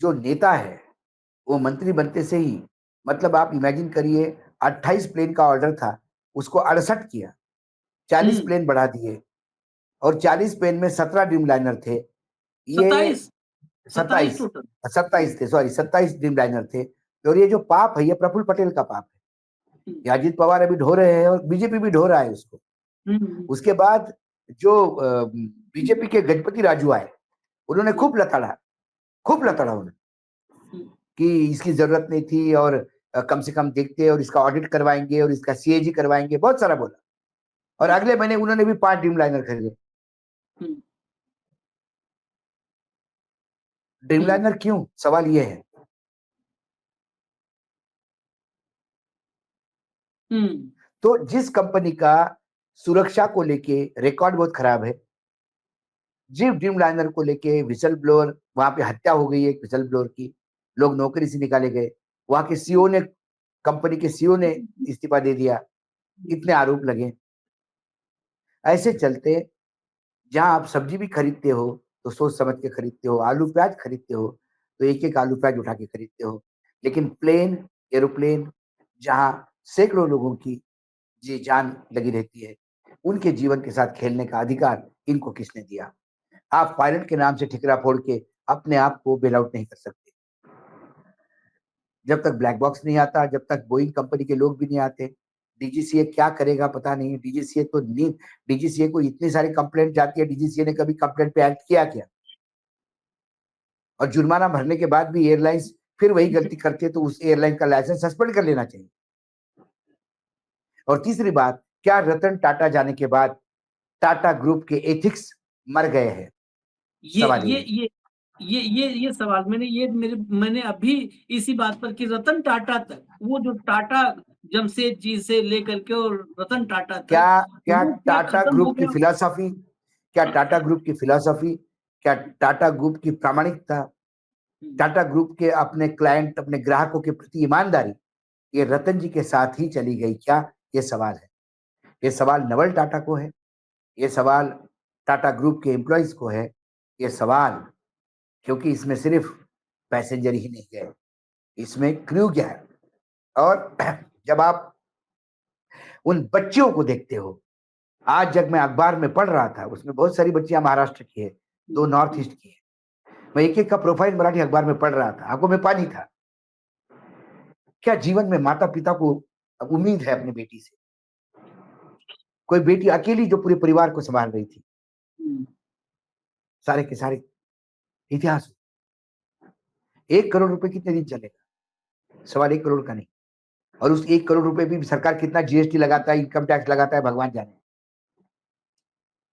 जो नेता है वो मंत्री बनते से ही, मतलब आप इमेजिन करिए, 28 प्लेन का ऑर्डर था, उसको 68 किया, 40 प्लेन बढ़ा दिए और 40 पेन में 17 ड्रीमलाइनर थे। ये 27 27 टोटल। 27 थे, सॉरी 27 ड्रीमलाइनर थे। और ये जो पाप है ये प्रफुल्ल पटेल का पाप है। ये अजीत पवार अभी ढो रहे हैं और बीजेपी भी ढो रहा है उसको। उसके बाद जो बीजेपी के गजपति राजू आए, उन्होंने खूब लताड़ा उन्होंने कि इसकी जरूरत नहीं थी और कम से कम देखते और इसका ऑडिट करवाएंगे और इसका सीएजी करवाएंगे, बहुत सारा बोला। और अगले महीने उन्होंने भी 5 ड्रीमलाइनर खरीदे। ड्रीमलाइनर क्यों? सवाल ये है। तो जिस कंपनी का सुरक्षा को लेके रिकॉर्ड बहुत खराब है, जिस ड्रीमलाइनर को लेके विसल ब्लोअर, वहां पे हत्या हो गई है एक विसल ब्लोअर की, लोग नौकरी से निकाले गए, वहां के सीईओ ने, कंपनी के सीईओ ने इस्तीफा दे दिया, इतने आरोप लगे। ऐसे चलते जहां आप सब्जी भी खरीदते हो तो सोच समझ के खरीदते हो, आलू प्याज खरीदते हो तो एक एक आलू प्याज उठा के खरीदते हो। लेकिन प्लेन, एरोप्लेन, जहां सैकड़ों लोगों की जी जान लगी रहती है, उनके जीवन के साथ खेलने का अधिकार इनको किसने दिया? आप पायलट के नाम से ठिकरा फोड़ के अपने आप को बेल आउट नहीं कर सकते। जब तक ब्लैक बॉक्स नहीं आता, जब तक बोइंग कंपनी के लोग भी नहीं आते, डीजीसीए क्या करेगा पता नहीं। डीजीसीए को इतनी सारी कंप्लेंट जाती है, डीजीसीए ने कभी कंप्लेंट पे एक्ट किया क्या? और जुर्माना भरने के बाद भी एयरलाइंस फिर वही गलती करते तो उस एयरलाइन का लाइसेंस सस्पेंड कर लेना चाहिए। और तीसरी बात, क्या रतन टाटा जाने के बाद टाटा ग्रुप के एथिक्स मर गए हैं? ये सवाल मैंने अभी इसी बात पर कि रतन टाटा तक, वो जो टाटा जमशेद जी से लेकर के और रतन टाटा तक, क्या वो क्या टाटा खत्म हो ग्रुप की गया? फिलॉसफी, क्या टाटा ग्रुप की प्रामाणिकता, टाटा ग्रुप के अपने क्लाइंट, अपने ग्राहकों के प्रति ईमानदारी, ये रतन जी के साथ ही चली गई क्या? ये सवाल है। ये सवाल नवल टाटा को है, ये सवाल टाटा ग्रुप के एम्प्लॉइज को है, ये सवाल, क्योंकि इसमें सिर्फ पैसेंजर ही नहीं गए, इसमें क्रू गया है। और जब आप उन बच्चियों को देखते हो, आज जब मैं अखबार में पढ़ रहा था, उसमें बहुत सारी बच्चियां महाराष्ट्र की है, 2 नॉर्थ ईस्ट की है। मैं एक एक का प्रोफाइल मराठी अखबार में पढ़ रहा था, आंखों में पानी था। क्या जीवन में माता पिता को उम्मीद है अपनी बेटी से? कोई बेटी अकेली जो पूरे परिवार को संभाल रही थी, सारे के सारे इतिहास। 1 करोड़ रुपए कितने दिन चलेगा? सवाल 1 करोड़ का नहीं। और उस 1 करोड़ रुपए भी सरकार कितना जीएसटी लगाता है, इनकम टैक्स लगाता है, भगवान जाने।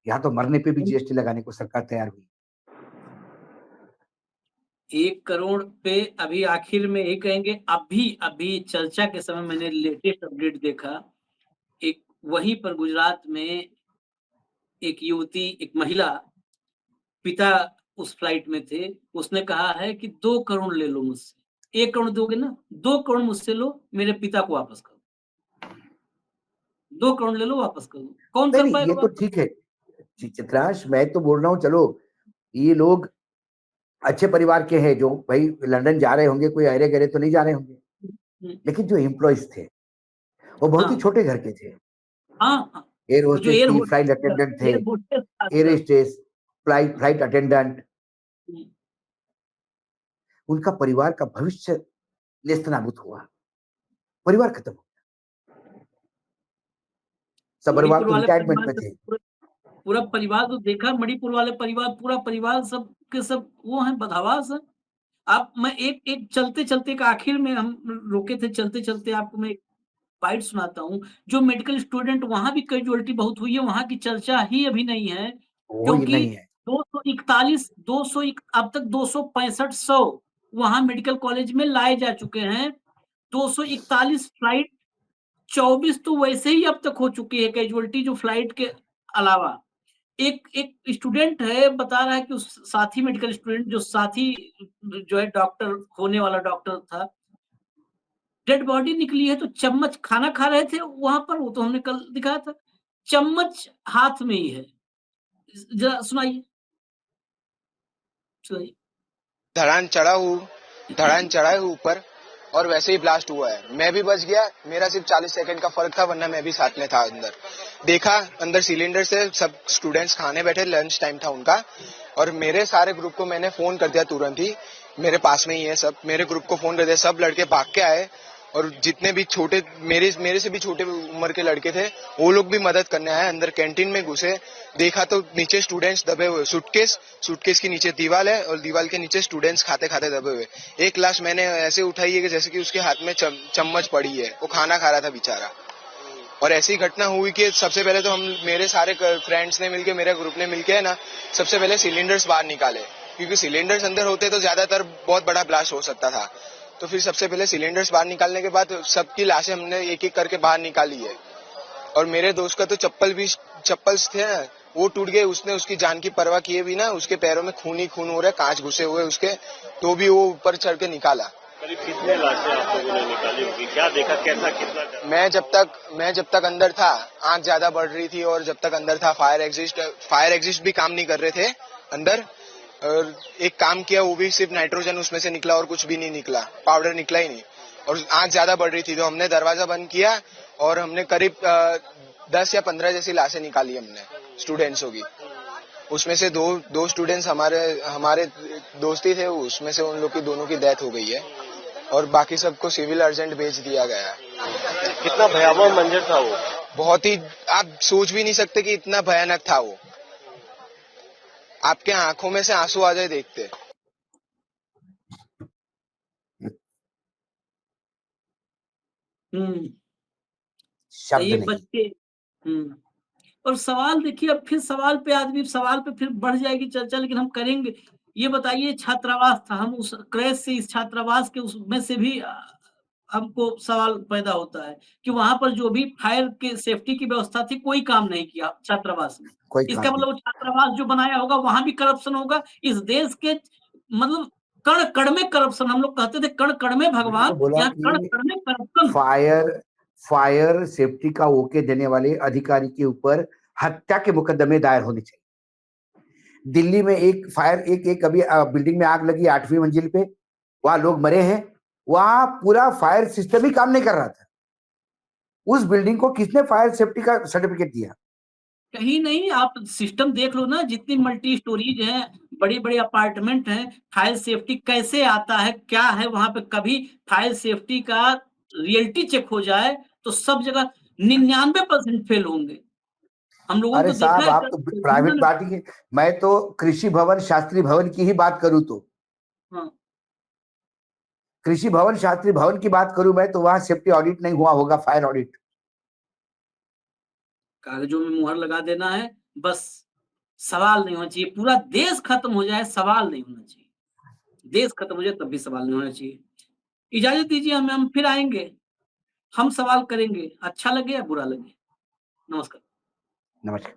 यहाँ तो मरने पे भी जीएसटी लगाने को सरकार तैयार हुई। 1 करोड़ पे अभी आखिर में ये कहेंगे, अभी चर्चा के समय मैंने लेटेस्ट अपडेट देखा, एक वहीं पर गुजरात में एक युवती, एक महिला, पिता उस फ्लाइट में थे, उसने कहा है कि 2 करोड़ ले लो मुझसे। 1 करोड़ दोगे ना, 2 करोड़ मुझसे लो, मेरे पिता को वापस कर दो। 2 करोड़ ले लो, वापस कर दो। कौन कर नहीं, पाएगा ये तो वापस? ठीक है चित्रांश, मैं तो बोल रहा हूँ चलो ये लोग अच्छे परिवार के हैं, जो भाई लंदन जा रहे होंगे, कोई अरे गरे तो नहीं जा रहे होंगे। लेकिन जो एम्प्लॉइज थे वो बहुत ही हाँ। छोटे घर के थे। हाँ, एयर जो होस्टेस थी, फ्लाइट अटेंडेंट थे, एयर होस्टेस था air sir. Hostess, flight attendant. उनका परिवार का भविष्य नेस्तनाबूद हुआ, परिवार खत्म हो गया। सबरवाल मणिपुर तो वाले रिटायरमेंट परिवार में का थे। पूरा परिवार तो देखा, मणिपुर वाले परिवार, पूरा परिवार सब के सब वो हैं, बदहवास हैं। आप, मैं एक चलते-चलते एक आखिर में हम रुके थे, चलते-चलते आपको मैं एक बाइट सुनाता हूँ। जो मेडिकल स्टूडेंट, वहाँ भी कैजुअलिटी बहुत हुई है, वहाँ की चर्चा ही अभी नहीं है, वो ही क्योंकि नहीं है। 241 अब तक 265-100 वहाँ मेडिकल कॉलेज में लाए जा चुके हैं। 241 फ्लाइट, 24 तो वैसे ही अब तक हो चुकी है कैजुअलिटी, जो फ्लाइट के अलावा। एक स्टूडेंट है, बता रहा है कि उस साथी मेडिकल स्टूडेंट, जो साथी जो है डॉक्टर होने वाला डॉक्टर था, डेड बॉडी निकली है तो चम्मच, खाना खा रहे थे वहां पर, वो तो हमने कल दिखाया था, चम्मच हाथ में ही है। जरा सुनाइए। ढलान चढ़ा हूँ ऊपर, और वैसे ही ब्लास्ट हुआ है। मैं भी बच गया, मेरा सिर्फ 40 सेकंड का फर्क था, वरना मैं भी साथ में था अंदर। देखा अंदर सिलेंडर से सब स्टूडेंट्स खाने बैठे, लंच टाइम था उनका, और मेरे सारे ग्रुप को मैंने फोन कर दिया तुरंत ही, मेरे पास में ही है सब, मेरे ग्रुप को फोन कर दिया, सब लड़के भाग के आए, और जितने भी छोटे मेरे से भी छोटे उम्र के लड़के थे वो लोग भी मदद करने आए। अंदर कैंटीन में घुसे, देखा तो नीचे स्टूडेंट्स दबे हुए, सूटकेस के नीचे दीवार है और दीवार के नीचे स्टूडेंट्स खाते खाते दबे हुए। एक लाश मैंने ऐसे उठाई है कि जैसे कि उसके हाथ में चम्मच पड़ी है, वो खाना खा रहा था बेचारा। और ऐसी घटना हुई कि सबसे पहले तो हम मेरे सारे फ्रेंड्स ने मिलके, मेरे ग्रुप ने मिलके ना, सबसे पहले सिलेंडर्स बाहर निकाले, क्योंकि सिलेंडर्स अंदर होते तो ज्यादातर बहुत बड़ा ब्लास्ट हो सकता था। तो फिर सबसे पहले सिलेंडर्स बाहर निकालने के बाद सबकी लाशें हमने एक एक करके बाहर निकाली है। और मेरे दोस्त का तो चप्पल्स थे ना, वो टूट गए, उसने उसकी जान की परवाह किए बिना, उसके पैरों में खून ही खून हो रहा है, कांच घुसे हुए उसके, तो भी वो ऊपर चढ़ के निकाला। करीब कितने लाशें आप लोगों ने निकाली होगी, क्या देखा, कैसा कितना? मैं जब तक अंदर था आग ज्यादा बढ़ रही थी, और जब तक अंदर था फायर एग्जिस्ट भी काम नहीं कर रहे थे अंदर। और एक काम किया, वो भी सिर्फ नाइट्रोजन उसमें से निकला और कुछ भी नहीं निकला, पाउडर निकला ही नहीं। और आग ज्यादा बढ़ रही थी तो हमने दरवाजा बंद किया और हमने करीब 10 या 15 जैसी लाशें निकाली हमने स्टूडेंट्सों की। उसमें से दो स्टूडेंट्स हमारे दोस्ती थे, उसमें से उन लोग की दोनों की डेथ हो गई है, और बाकी सबको सिविल अर्जेंट भेज दिया गया है। कितना भयावह मंजर था वो, बहुत ही, आप सोच भी नहीं सकते कि इतना भयानक था वो, आपके आंखों में से आंसू आ जाए देखते। शब्द ये नहीं। बच्चे और सवाल देखिए, अब फिर सवाल पे आदमी सवाल पे फिर बढ़ जाएगी चर्चा, लेकिन हम करेंगे। ये बताइए, छात्रावास था, हम उस क्रैश से, इस छात्रावास के उसमें से भी हमको सवाल पैदा होता है कि वहां पर जो भी फायर के सेफ्टी की व्यवस्था थी, कोई काम नहीं किया छात्रावास में। कोई इसका काम नहीं। मतलब छात्रावास जो बनाया होगा वहां भी करप्शन होगा। इस देश के मतलब कण कण में करप्शन, हम लोग कहते थे कण कण में मैंने भगवान, तो बोला यहाँ कण कि कण में करप्शन। फायर सेफ्टी का ओके देने वाले अधिकारी के ऊपर हत्या के मुकदमे दायर होने चाहिए। दिल्ली में एक अभी बिल्डिंग में आग लगी 8वीं मंजिल पे, वहां लोग मरे हैं, वहां पूरा फायर सिस्टम ही काम नहीं कर रहा था। उस बिल्डिंग को किसने फायर सेफ्टी का सर्टिफिकेट दिया? कहीं नहीं, आप सिस्टम देख लो ना, जितनी मल्टी स्टोरीज हैं, बड़ी बड़ी अपार्टमेंट हैं, फायर सेफ्टी कैसे आता है, क्या है वहां पे? कभी फायर सेफ्टी का रियलिटी चेक हो जाए तो सब जगह 99% फेल होंगे। हम लोगों अरे को देखा साहब, है आप तो प्राइवेट पार्टी के, मैं तो कृषि भवन शास्त्री भवन की ही बात करूं तो, हाँ, कृषि भवन शास्त्री भवन की बात करूं मैं तो वहां सेफ्टी ऑडिट नहीं हुआ होगा, फायर ऑडिट। कागजों में मुहर लगा देना है बस, सवाल नहीं होना चाहिए। पूरा देश खत्म हो जाए, सवाल नहीं होना चाहिए। देश खत्म हो जाए तब भी सवाल नहीं होना चाहिए। इजाजत दीजिए, हम फिर आएंगे, हम सवाल करेंगे, अच्छा लगे या बुरा लगे। नमस्कार। नमस्कार।